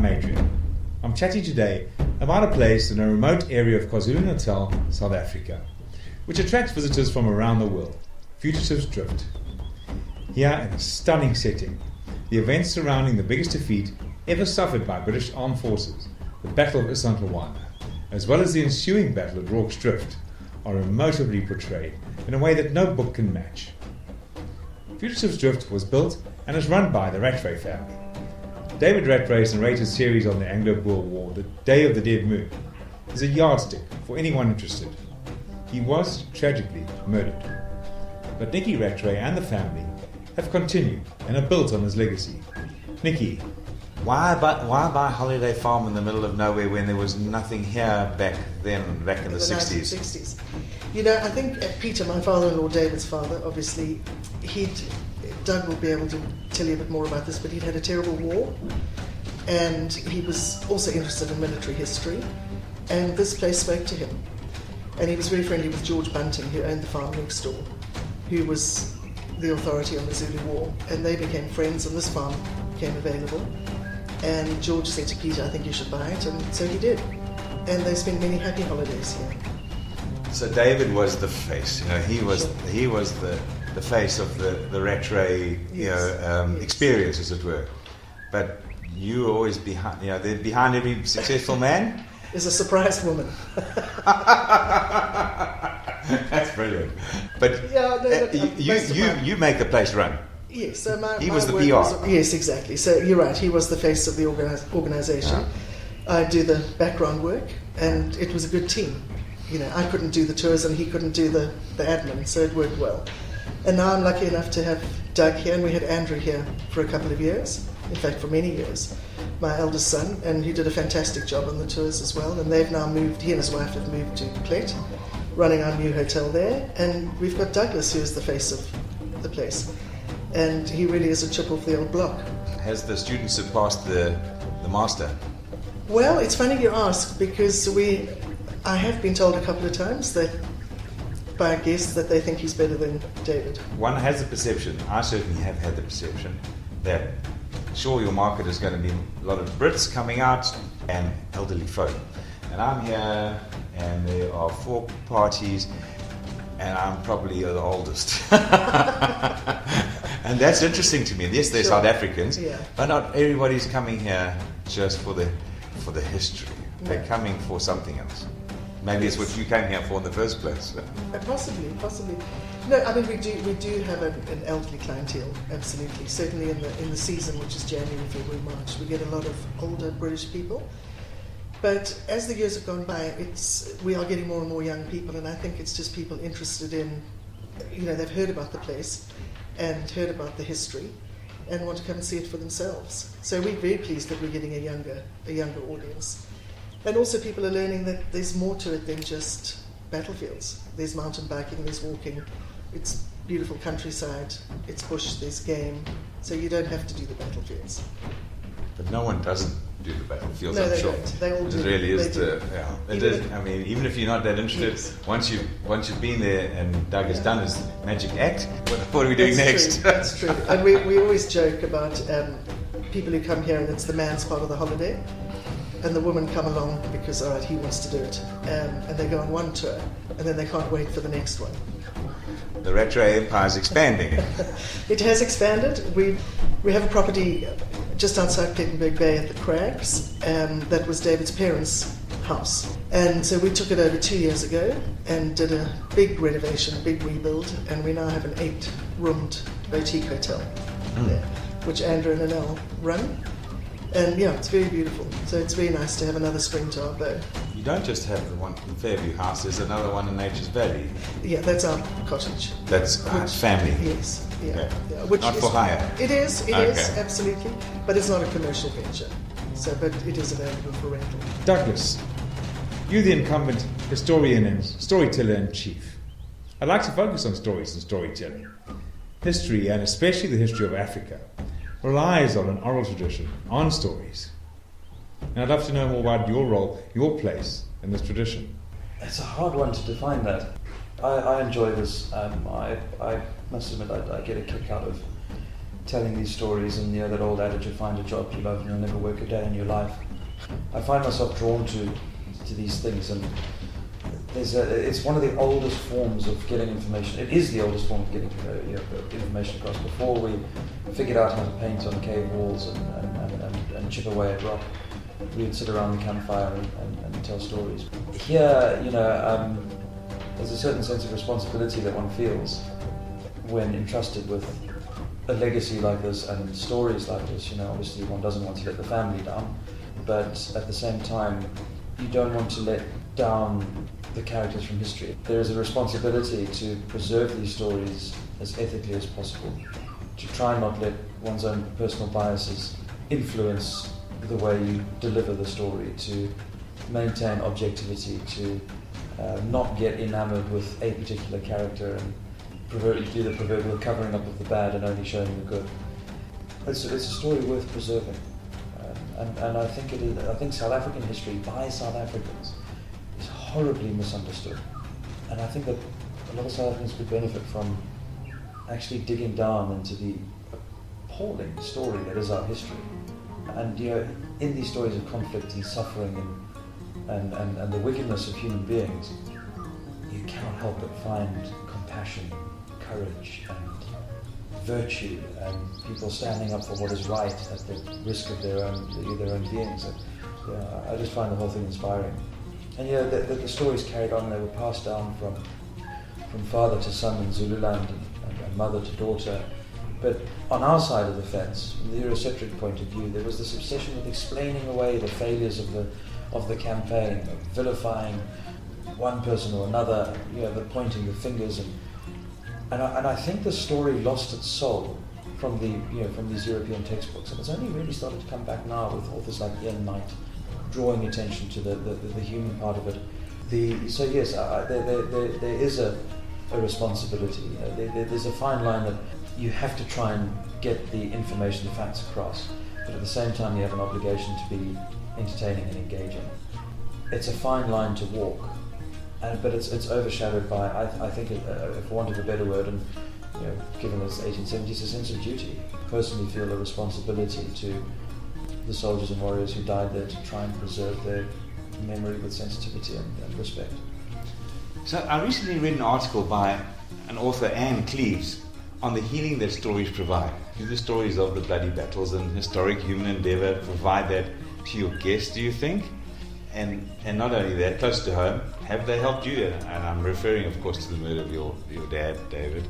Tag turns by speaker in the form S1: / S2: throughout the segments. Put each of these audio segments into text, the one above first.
S1: I'm Adrian. I'm chatting today about a place in a remote area of KwaZulu-Natal, South Africa, which attracts visitors from around the world, Fugitives Drift. Here, in a stunning setting, the events surrounding the biggest defeat ever suffered by British Armed Forces, the Battle of Isandlwana, as well as the ensuing battle at Rorke's Drift, are emotively portrayed in a way that no book can match. Fugitives Drift was built and is run by the Rattray family. David Rattray's narrated series on the Anglo-Boer War, The Day of the Dead Moon, is a yardstick for anyone interested. He was tragically murdered. But Nicky Rattray and the family have continued and are built on his legacy. Nicky,
S2: why buy a holiday farm in the middle of nowhere when there was nothing here back in the 60s?
S3: 1960s. You know, I think Peter, my father-in-law, David's father, obviously, Doug will be able to tell you a bit more about this, but he'd had a terrible war, and he was also interested in military history, and this place spoke to him. And he was very friendly with George Bunting, who owned the farm next door, who was the authority on the Zulu War, and they became friends, and this farm became available. And George said to Peter, I think you should buy it, and so he did. And they spent many happy holidays here.
S2: So David was the face, he was the face of the Rattray,
S3: Yes.
S2: experience, as it were. But you were always behind, behind every successful man
S3: is a surprised woman.
S2: That's brilliant. But you make the place run.
S3: Yes, so
S2: he was the PR.
S3: Yes, exactly. So you're right, he was the face of the organisation.
S2: Yeah.
S3: I do the background work, and it was a good team. I couldn't do the tours and he couldn't do the admin, so it worked well. And now I'm lucky enough to have Doug here, and we had Andrew here for a couple of years, in fact for many years, my eldest son, and he did a fantastic job on the tours as well. And they've now moved, he and his wife have moved to Plett, running our new hotel there, and we've got Douglas, who is the face of the place. And he really is a chip off the old block.
S2: Has the students surpassed the master?
S3: Well, it's funny you ask, because I have been told a couple of times that by guests that they think he's better than David.
S2: One has the perception, I certainly have had the perception, that sure, your market is going to be a lot of Brits coming out and elderly folk. And I'm here, and there are 4 parties, and I'm probably the oldest. And that's interesting to me. Yes, they're
S3: Sure.
S2: South Africans,
S3: Yeah.
S2: but not everybody's coming here just for the history.
S3: No.
S2: They're coming for something else. Maybe it's what you came here for in the first place.
S3: Possibly. No, I mean we do have an elderly clientele, absolutely. Certainly in the season, which is January, February, March, we get a lot of older British people. But as the years have gone by, we are getting more and more young people, and I think it's just people interested in, they've heard about the place and heard about the history, and want to come and see it for themselves. So we're very pleased that we're getting a younger audience. And also people are learning that there's more to it than just battlefields. There's mountain biking, there's walking, it's beautiful countryside, it's bush, there's game, so you don't have to do the battlefields.
S2: But no one doesn't do the battlefields,
S3: No,
S2: I'm
S3: they
S2: sure.
S3: don't. They all do.
S2: It really is
S3: They do.
S2: it is. I mean, even if you're not that interested,
S3: Yes.
S2: once you've been there and Doug has done his magic act, what are we doing
S3: That's
S2: next?
S3: True. That's true. And we always joke about people who come here and it's the man's part of the holiday, and the women come along because, all right, he wants to do it. And they go on one tour, and then they can't wait for the next one.
S2: The Rattray Empire is expanding.
S3: It has expanded. We have a property just outside Plettenberg Bay at the Crags, that was David's parents' house. And so we took it over 2 years ago and did a big renovation, a big rebuild, and we now have an 8-roomed boutique hotel there, which Andrew and Anel run. And yeah, it's very beautiful. So it's very nice to have another string to our bow.
S2: You don't just have the one in Fairview House, there's another one in Nature's Valley.
S3: Yeah, that's our cottage.
S2: That's family.
S3: Yes, yeah.
S2: Okay.
S3: Yeah, which
S2: Not
S3: is,
S2: for hire.
S3: It is,
S2: Okay.
S3: absolutely. But it's not a commercial venture. So, but it is available for rental.
S1: Douglas, you're the incumbent historian and storyteller in chief. I'd like to focus on stories and storytelling. History, and especially the history of Africa, relies on an oral tradition, on stories. And I'd love to know more about your role, your place in this tradition.
S4: It's a hard one to define that. I enjoy this. I must admit I get a kick out of telling these stories, and that old adage, you find a job you love and you'll never work a day in your life. I find myself drawn to these things, and it's one of the oldest forms of getting information. It is the oldest form of getting information across. Before we figured out how to paint on cave walls and chip away at rock, we would sit around the campfire and tell stories. Here, there's a certain sense of responsibility that one feels when entrusted with a legacy like this and stories like this. Obviously one doesn't want to let the family down, but at the same time, you don't want to let down the characters from history. There is a responsibility to preserve these stories as ethically as possible, to try and not let one's own personal biases influence the way you deliver the story, to maintain objectivity, to not get enamored with a particular character and do the proverbial covering up of the bad and only showing the good. It's a story worth preserving, and I think it is. I think South African history by South Africans is horribly misunderstood, and I think that a lot of South Africans could benefit from actually digging down into the appalling story that is our history. And in these stories of conflict and suffering and the wickedness of human beings, you cannot help but find compassion, courage, and virtue, and people standing up for what is right at the risk of their own beings. I just find the whole thing inspiring. And the stories carried on, they were passed down from father to son in Zululand and mother to daughter. But on our side of the fence, from the Eurocentric point of view, there was this obsession with explaining away the failures of the campaign, of vilifying one person or another, the pointing the fingers, and I think the story lost its soul from these European textbooks, and it's only really started to come back now with authors like Ian Knight drawing attention to the human part of it. So yes, there is a responsibility. There's a fine line that you have to try and get the information, the facts across, but at the same time you have an obligation to be entertaining and engaging. It's a fine line to walk, but it's overshadowed by, I think, for want of a better word, and given it's the 1870s, a sense of duty. I personally feel a responsibility to the soldiers and warriors who died there to try and preserve their memory with sensitivity and respect.
S2: So I recently read an article by an author, Anne Cleves, on the healing that stories provide. Do the stories of the bloody battles and historic human endeavour provide that to your guests, do you think? And not only that, close to home, have they helped you? And I'm referring, of course, to the murder of your dad, David.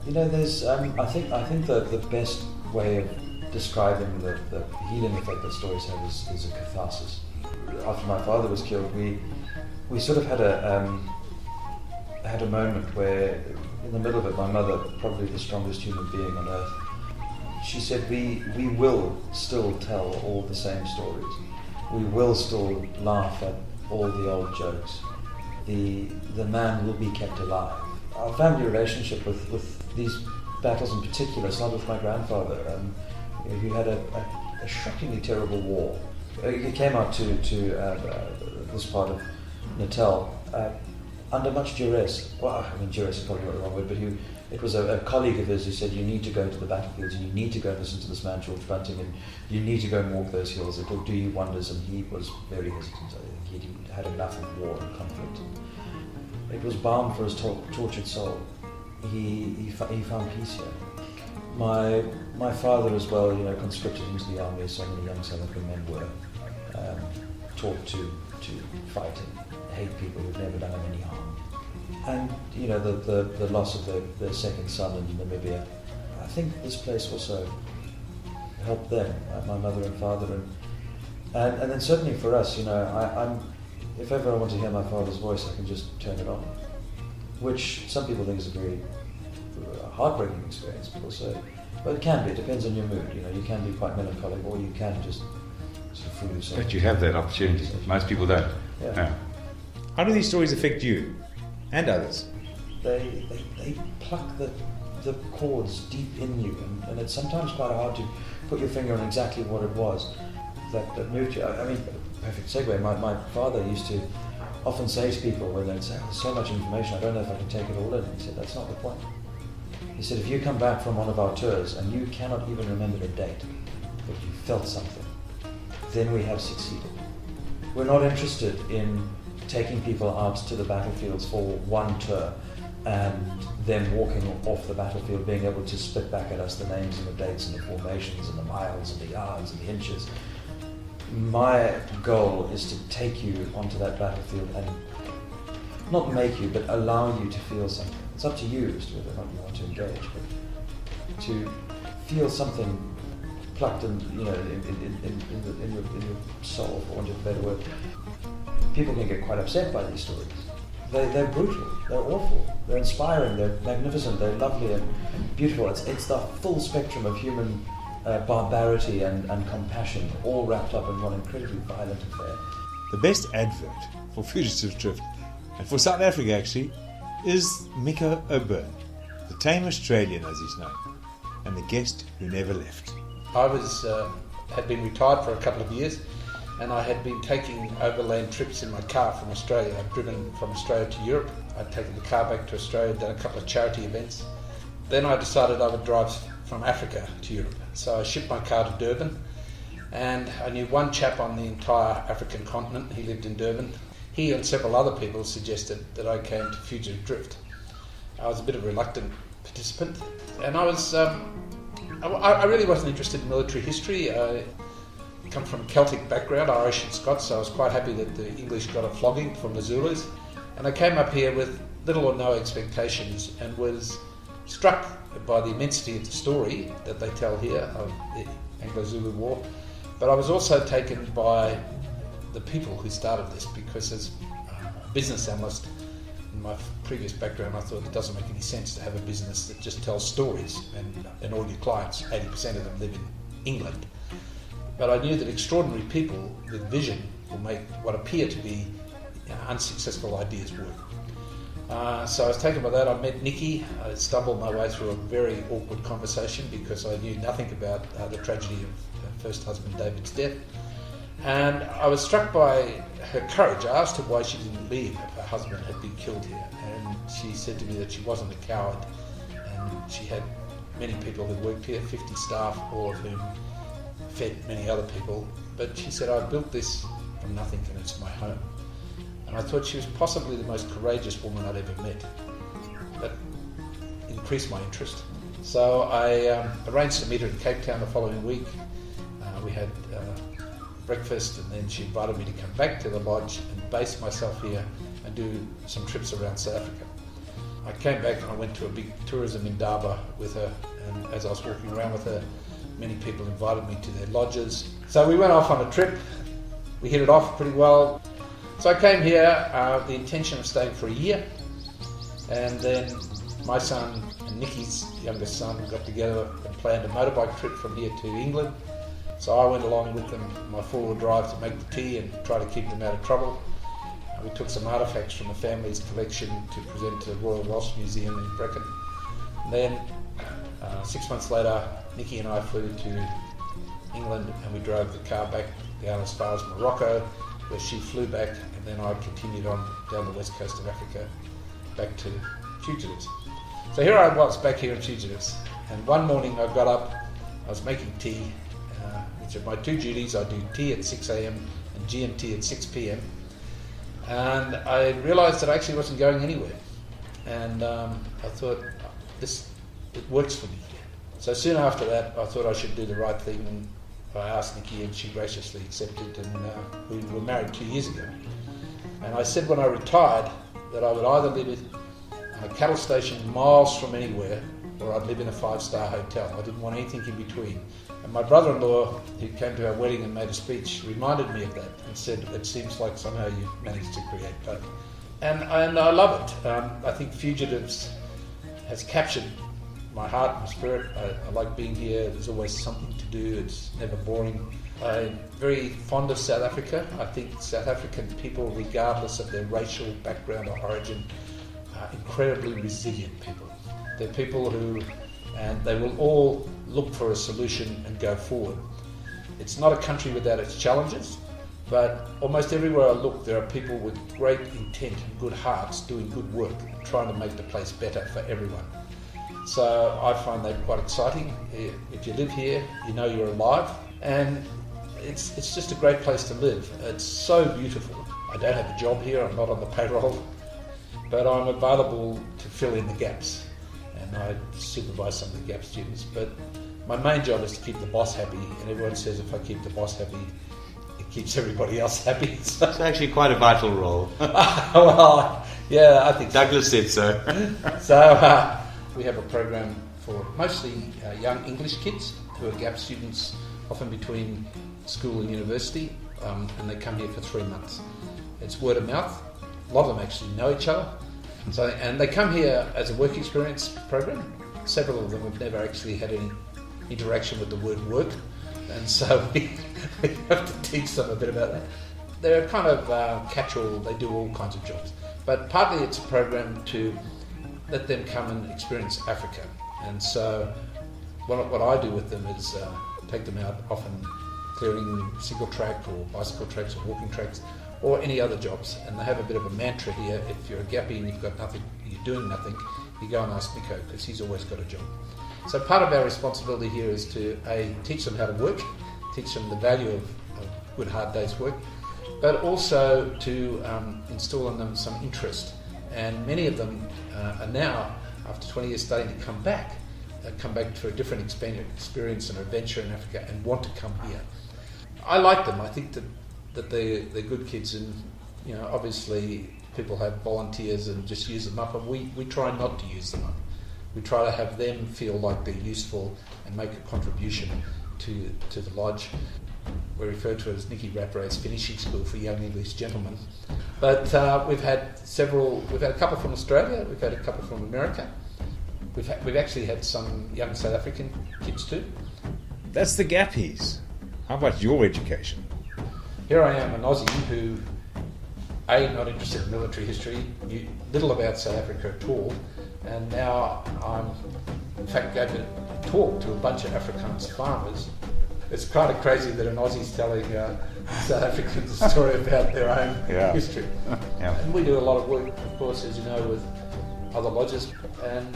S4: There's I think the best way of describing the healing effect that stories have is a catharsis. After my father was killed, we sort of had a moment where, in the middle of it, my mother, probably the strongest human being on earth, she said, we will still tell all the same stories. We will still laugh at all the old jokes. The man will be kept alive. Our family relationship with these battles in particular started with my grandfather, who had a shockingly terrible war. He came out to this part of Natal under much duress. Well, I mean, duress is probably not the wrong word, but it was a colleague of his who said, you need to go to the battlefields and you need to go and listen to this man George Bunting, and you need to go and walk those hills. It will do you wonders. And he was very hesitant. I think he'd had enough of war and conflict. It was balm for his tortured soul. He found peace here. My father as well, conscripted into the army, as so many young South African men were, taught to fight and hate people who've never done him any harm. And the loss of their second son in Namibia, I think this place also helped them, my mother and father, and then certainly for us, I'm if ever I want to hear my father's voice, I can just turn it on, which some people think is a very heartbreaking experience, but it can be. It depends on your mood. You can be quite melancholic, or you can just sort of fool yourself.
S2: But you have that opportunity. Most people don't.
S4: Yeah.
S2: No.
S1: How do these stories affect you and others?
S4: They pluck the chords deep in you, and it's sometimes quite hard to put your finger on exactly what it was that moved you. I mean, perfect segue. My father used to often say to people when they'd say, "Oh, there's so much information, I don't know if I can take it all in." He said, "That's not the point. He said, if you come back from one of our tours and you cannot even remember the date, but you felt something, then we have succeeded. We're not interested in taking people out to the battlefields for one tour and then walking off the battlefield being able to spit back at us the names and the dates and the formations and the miles and the yards and the inches. My goal is to take you onto that battlefield and not make you, but allow you to feel something. It's up to you as to whether or not you want to engage, but to feel something plucked in, in your soul, for want of a better word. People can get quite upset by these stories. They're brutal, they're awful, they're inspiring, they're magnificent, they're lovely and beautiful. It's the full spectrum of human barbarity and compassion, all wrapped up in one incredibly violent affair.
S1: The best advert for Fugitives Drift, and for South Africa actually, is Mika O'Byrne, the tame Australian as he's known, and the guest who never left.
S5: I had been retired for a couple of years, and I had been taking overland trips in my car from Australia. I'd driven from Australia to Europe. I'd taken the car back to Australia, done a couple of charity events. Then I decided I would drive from Africa to Europe. So I shipped my car to Durban, and I knew one chap on the entire African continent. He lived in Durban. He and several other people suggested that I came to Fugitives Drift. I was a bit of a reluctant participant, and I really wasn't interested in military history. I come from a Celtic background, Irish and Scots, so I was quite happy that the English got a flogging from the Zulus. And I came up here with little or no expectations and was struck by the immensity of the story that they tell here of the Anglo-Zulu War. But I was also taken by the people who started this, because as a business analyst, in my previous background, I thought it doesn't make any sense to have a business that just tells stories and all your clients, 80% of them live in England. But I knew that extraordinary people with vision will make what appear to be unsuccessful ideas work. So I was taken by that. I met Nikki. I stumbled my way through a very awkward conversation because I knew nothing about the tragedy of her first husband David's death. And I was struck by her courage. I asked her why she didn't leave if her husband had been killed here. And she said to me that she wasn't a coward. And she had many people who worked here, 50 staff, all of whom fed many other people. But she said, I built this from nothing and it's my home. And I thought she was possibly the most courageous woman I'd ever met. That increased my interest. So I arranged to meet her in Cape Town the following week. We had breakfast, and then she invited me to come back to the lodge and base myself here and do some trips around South Africa. I came back and I went to a big tourism indaba with her, and as I was walking around with her, many people invited me to their lodges. So we went off on a trip. We hit it off pretty well. So I came here with the intention of staying for a year, and then my son and Nikki's youngest son got together and planned a motorbike trip from here to England. So I went along with them, my four-wheel drive, to make the tea and try to keep them out of trouble. We took some artefacts from the family's collection to present to the Royal Welsh Museum in Brecon. And then 6 months later, Nikki and I flew to England, and we drove the car back down as far as Morocco, where she flew back, and then I continued on down the west coast of Africa back to Fugitives. So here I was back here in Fugitives, and one morning I got up, I was making tea, which are my two duties. I do tea at 6 a.m. and GMT at 6 p.m. And I realised that I actually wasn't going anywhere. And I thought, it works for me. So soon after that, I thought I should do the right thing, and I asked Nikki, and she graciously accepted, and we were married 2 years ago. And I said when I retired that I would either live at a cattle station miles from anywhere, or I'd live in a 5-star hotel. I didn't want anything in between. And my brother-in-law, who came to our wedding and made a speech, reminded me of that and said, it seems like somehow you've managed to create both. And I love it. I think Fugitives has captured my heart, my spirit. I like being here. There's always something to do. It's never boring. I'm very fond of South Africa. I think South African people, regardless of their racial background or origin, are incredibly resilient people. They're people who, and they will all look for a solution and go forward. It's not a country without its challenges, but almost everywhere I look, there are people with great intent and good hearts doing good work, trying to make the place better for everyone. So I find that quite exciting. If you live here, you know you're alive, and it's just a great place to live. It's so beautiful. I don't have a job here, I'm not on the payroll, but I'm available to fill in the gaps, and I supervise some of the gap students. But my main job is to keep the boss happy, and everyone says if I keep the boss happy, it keeps everybody else happy. So,
S2: It's actually quite a vital role.
S5: well, yeah, I think so.
S2: Douglas said so.
S5: So we have a program for mostly young English kids who are gap students, often between school and university, and they come here for 3 months. It's word of mouth. A lot of them actually know each other. And they come here as a work experience program. Several of them have never actually had any interaction with the word work, and so we have to teach them a bit about that. They're kind of catch-all, they do all kinds of jobs. But partly it's a program to let them come and experience Africa. And so what I do with them is take them out, often clearing single track or bicycle tracks or walking tracks or any other jobs. And they have a bit of a mantra here: if you're a gappy and you've got nothing, you're doing nothing, you go and ask Miko, because he's always got a job. So part of our responsibility here is to teach them how to work, teach them the value of a good hard day's work, but also to install in them some interest. And many of them are now, after 20 years, starting to come back for a different experience and adventure in Africa and want to come here. I like them. I think that they're good kids, and obviously people have volunteers and just use them up, and we try not to use them up. We try to have them feel like they're useful and make a contribution to the lodge. We refer to it as Nicky Rapparay's finishing school for young English gentlemen. But we've had a couple from Australia, we've had a couple from America. We've actually had some young South African kids too.
S1: That's the Gappies. How about your education?
S5: Here I am, an Aussie who, not interested in military history, knew little about South Africa at all, and now in fact gave a talk to a bunch of Afrikaans farmers. It's kind of crazy that an Aussie's telling South Africans a story about their own history.
S2: Yeah.
S5: And we do a lot of work, of course, as you know, with other lodges, and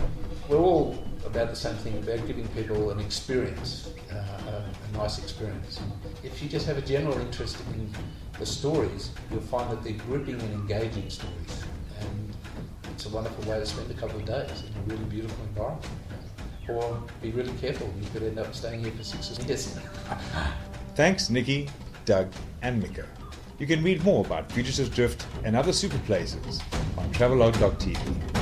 S5: we're all about the same thing, about giving people an experience, a nice experience. If you just have a general interest in the stories, you'll find that they're gripping and engaging stories, and it's a wonderful way to spend a couple of days in a really beautiful environment. Or be really careful, you could end up staying here for 6 years.
S1: Thanks, Nikki, Doug, and Miko. You can read more about Fugitives Drift and other super places on Travelogue.tv.